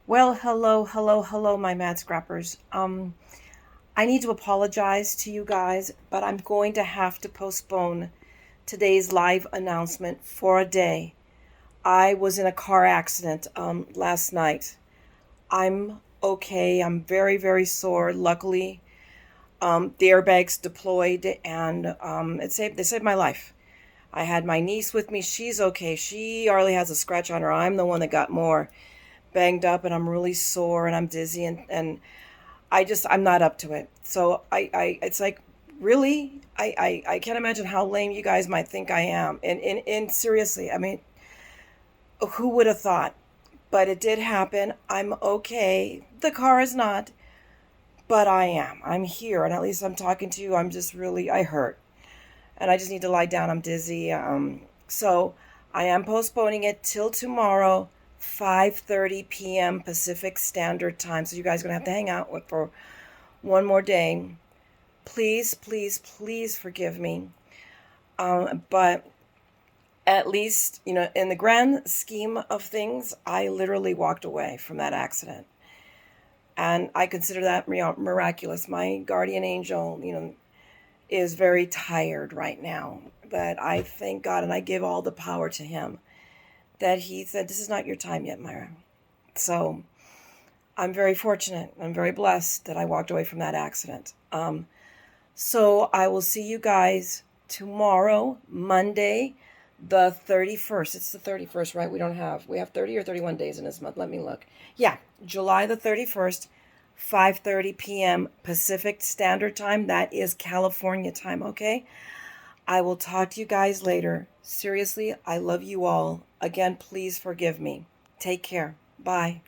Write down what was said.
Well, hello, my mad scrappers. I need to apologize to you guys, but I'm going to have to postpone today's live announcement for a day. I was in a car accident last night. I'm okay. I'm very sore. Luckily, the airbags deployed, and they saved my life. I had my niece with me. She's okay. She hardly has a scratch on her. I'm the one that got more banged up, and I'm really sore and I'm dizzy, and I'm not up to it. So it's like, really, I can't imagine how lame you guys might think I am. And seriously, I mean, who would have thought? But it did happen. I'm okay. The car is not, but I am. I'm here, and at least I'm talking to you. I'm just really, I hurt, and I just need to lie down. I'm dizzy. So I am postponing it till tomorrow, 5:30 p.m. Pacific Standard Time. So you guys are gonna have to hang out for one more day. Please forgive me. But at least, in the grand scheme of things, I literally walked away from that accident. And I consider that miraculous. My guardian angel, is very tired right now. But I thank God and I give all the power to him that he said, "This is not your time yet, Mayra." So I'm very fortunate. I'm very blessed that I walked away from that accident. So I will see you guys tomorrow, Monday, the 31st. It's the 31st, right? We have 30 or 31 days in this month. Let me look. Yeah, July the 31st, 5:30 p.m. Pacific Standard Time. That is California time, okay? I will talk to you guys later. Seriously, I love you all. Again, please forgive me. Take care. Bye.